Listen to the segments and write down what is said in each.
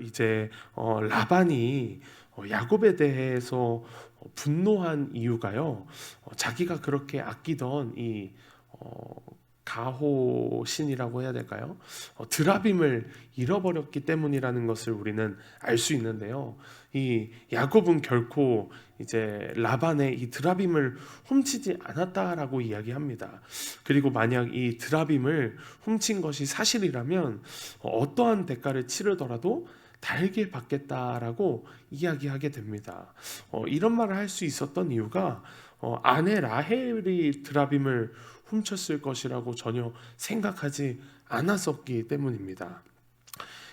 이제 라반이 야곱에 대해서 분노한 이유가요. 자기가 그렇게 아끼던 이 가호신이라고 해야 될까요? 드라빔을 잃어버렸기 때문이라는 것을 우리는 알 수 있는데요. 이 야곱은 결코 이제 라반의 이 드라빔을 훔치지 않았다라고 이야기합니다. 그리고 만약 이 드라빔을 훔친 것이 사실이라면 어떠한 대가를 치르더라도 달게 받겠다라고 이야기하게 됩니다. 이런 말을 할 수 있었던 이유가 아내 라헬이 드라빔을 훔쳤을 것이라고 전혀 생각하지 않았었기 때문입니다.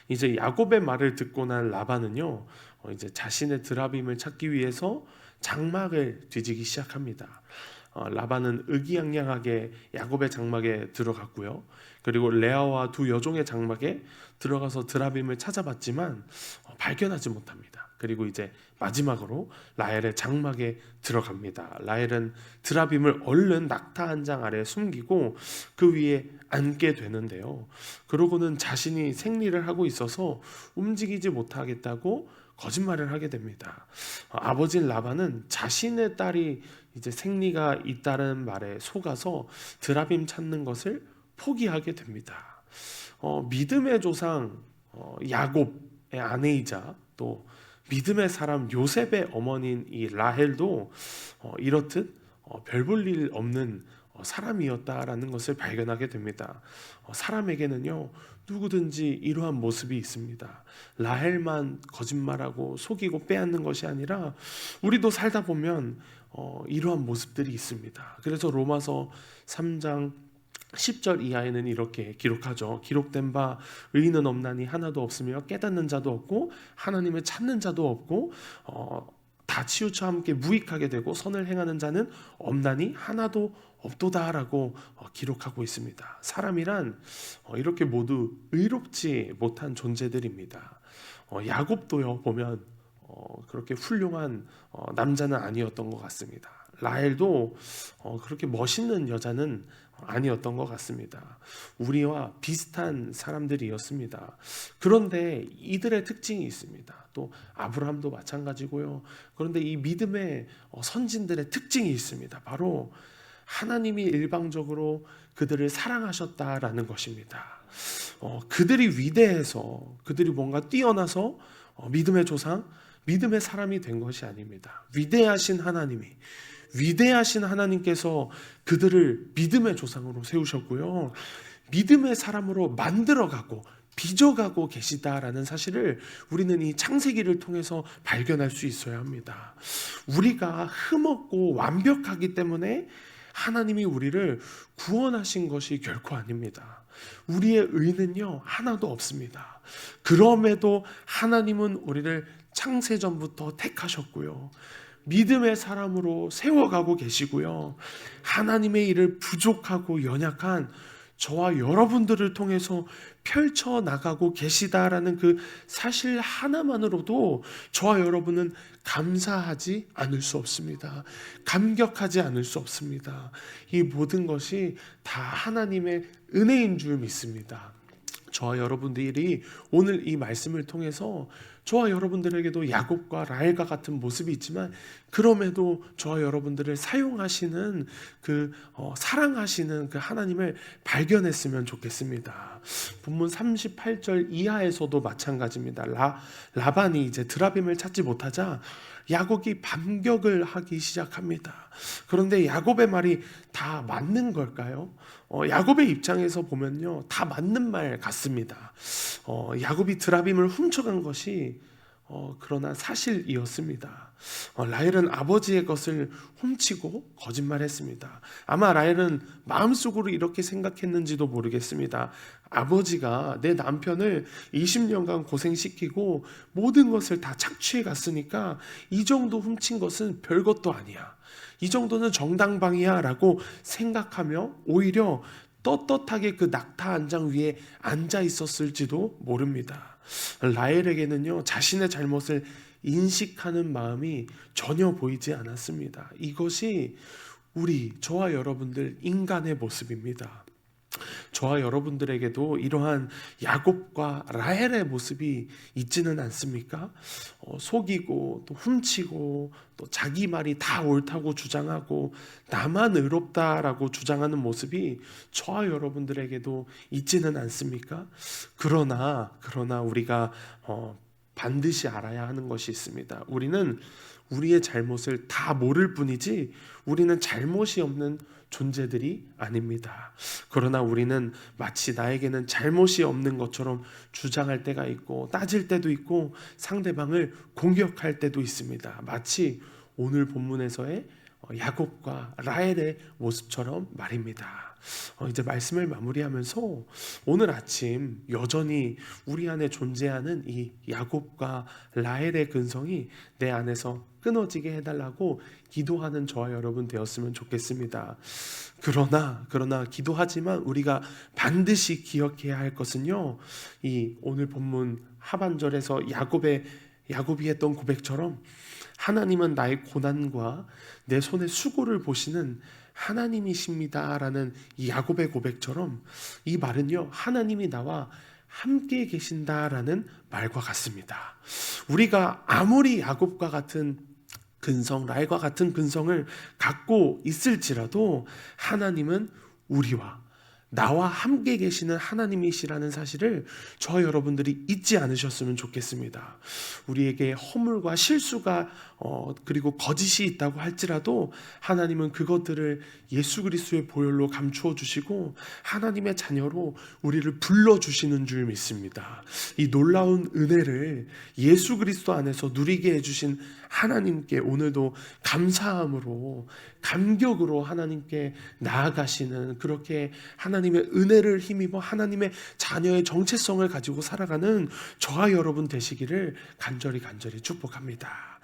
이제 야곱의 말을 듣고 난 라반은요, 이제 자신의 드라빔을 찾기 위해서 장막을 뒤지기 시작합니다. 라반은 의기양양하게 야곱의 장막에 들어갔고요. 그리고 레아와 두 여종의 장막에 들어가서 드라빔을 찾아봤지만 발견하지 못합니다. 그리고 이제 마지막으로 라헬의 장막에 들어갑니다. 라헬은 드라빔을 얼른 낙타 한 장 아래 숨기고 그 위에 앉게 되는데요. 그러고는 자신이 생리를 하고 있어서 움직이지 못하겠다고 거짓말을 하게 됩니다. 아버지 라반은 자신의 딸이 이제 생리가 있다는 말에 속아서 드라빔 찾는 것을 포기하게 됩니다. 믿음의 조상 야곱의 아내이자 또 믿음의 사람 요셉의 어머니인 이 라헬도 이렇듯 별 볼 일 없는 사람이었다라는 것을 발견하게 됩니다. 사람에게는요 누구든지 이러한 모습이 있습니다. 라헬만 거짓말하고 속이고 빼앗는 것이 아니라 우리도 살다 보면 이러한 모습들이 있습니다. 그래서 로마서 3장 10절 이하에는 이렇게 기록하죠. 기록된 바 의인은 없나니 하나도 없으며 깨닫는 자도 없고 하나님을 찾는 자도 없고 다 치우쳐 함께 무익하게 되고 선을 행하는 자는 없나니 하나도 없도다라고 기록하고 있습니다. 사람이란 이렇게 모두 의롭지 못한 존재들입니다. 야곱도요 보면 그렇게 훌륭한 남자는 아니었던 것 같습니다. 라헬도 그렇게 멋있는 여자는 아니었던 것 같습니다. 우리와 비슷한 사람들이었습니다. 그런데 이들의 특징이 있습니다. 또 아브라함도 마찬가지고요. 그런데 이 믿음의 선진들의 특징이 있습니다. 바로 하나님이 일방적으로 그들을 사랑하셨다라는 것입니다. 그들이 위대해서 그들이 뭔가 뛰어나서 믿음의 조상, 믿음의 사람이 된 것이 아닙니다. 위대하신 하나님께서 그들을 믿음의 조상으로 세우셨고요. 믿음의 사람으로 만들어가고 빚어가고 계시다라는 사실을 우리는 이 창세기를 통해서 발견할 수 있어야 합니다. 우리가 흠없고 완벽하기 때문에 하나님이 우리를 구원하신 것이 결코 아닙니다. 우리의 의는요 하나도 없습니다. 그럼에도 하나님은 우리를 창세전부터 택하셨고요. 믿음의 사람으로 세워가고 계시고요. 하나님의 일을 부족하고 연약한 저와 여러분들을 통해서 펼쳐나가고 계시다라는 그 사실 하나만으로도 저와 여러분은 감사하지 않을 수 없습니다. 감격하지 않을 수 없습니다. 이 모든 것이 다 하나님의 은혜인 줄 믿습니다. 저와 여러분들이 오늘 이 말씀을 통해서 저와 여러분들에게도 야곱과 라헬과 같은 모습이 있지만 그럼에도 저와 여러분들을 사용하시는 사랑하시는 그 하나님을 발견했으면 좋겠습니다. 본문 38절 이하에서도 마찬가지입니다. 라반이 이제 드라빔을 찾지 못하자 야곱이 반격을 하기 시작합니다. 그런데 야곱의 말이 다 맞는 걸까요? 야곱의 입장에서 보면요 다 맞는 말 같습니다. 야곱이 드라빔을 훔쳐간 것이 그러나 사실이었습니다. 라헬은 아버지의 것을 훔치고 거짓말했습니다. 아마 라헬은 마음속으로 이렇게 생각했는지도 모르겠습니다. 아버지가 내 남편을 20년간 고생시키고 모든 것을 다 착취해 갔으니까 이 정도 훔친 것은 별것도 아니야. 이 정도는 정당방위야 라고 생각하며 오히려 떳떳하게 그 낙타 안장 위에 앉아 있었을지도 모릅니다. 라헬에게는요 자신의 잘못을 인식하는 마음이 전혀 보이지 않았습니다. 이것이 저와 여러분들 인간의 모습입니다. 저와 여러분들에게도 이러한 야곱과 라헬의 모습이 있지는 않습니까? 속이고 또 훔치고 또 자기 말이 다 옳다고 주장하고 나만 의롭다라고 주장하는 모습이 저와 여러분들에게도 있지는 않습니까? 그러나 우리가 반드시 알아야 하는 것이 있습니다. 우리는 우리의 잘못을 다 모를 뿐이지 우리는 잘못이 없는 존재들이 아닙니다. 그러나 우리는 마치 나에게는 잘못이 없는 것처럼 주장할 때가 있고 따질 때도 있고 상대방을 공격할 때도 있습니다. 마치 오늘 본문에서의 야곱과 라헬의 모습처럼 말입니다. 이제 말씀을 마무리하면서 오늘 아침 여전히 우리 안에 존재하는 이 야곱과 라헬의 근성이 내 안에서 끊어지게 해달라고 기도하는 저와 여러분 되었으면 좋겠습니다. 그러나 기도하지만 우리가 반드시 기억해야 할 것은요, 이 오늘 본문 하반절에서 야곱이 했던 고백처럼 하나님은 나의 고난과 내 손의 수고를 보시는 하나님이십니다라는 이 야곱의 고백처럼 이 말은요, 하나님이 나와 함께 계신다라는 말과 같습니다. 우리가 아무리 야곱과 같은 근성, 라헬과 같은 근성을 갖고 있을지라도 하나님은 우리와 나와 함께 계시는 하나님이시라는 사실을 저 여러분들이 잊지 않으셨으면 좋겠습니다. 우리에게 허물과 실수가 그리고 거짓이 있다고 할지라도 하나님은 그것들을 예수 그리스도의 보혈로 감추어 주시고 하나님의 자녀로 우리를 불러주시는 줄 믿습니다. 이 놀라운 은혜를 예수 그리스도 안에서 누리게 해주신 하나님께 오늘도 감사함으로 감격으로 하나님께 나아가시는, 그렇게 하나님의 은혜를 힘입어 하나님의 자녀의 정체성을 가지고 살아가는 저와 여러분 되시기를 간절히 축복합니다.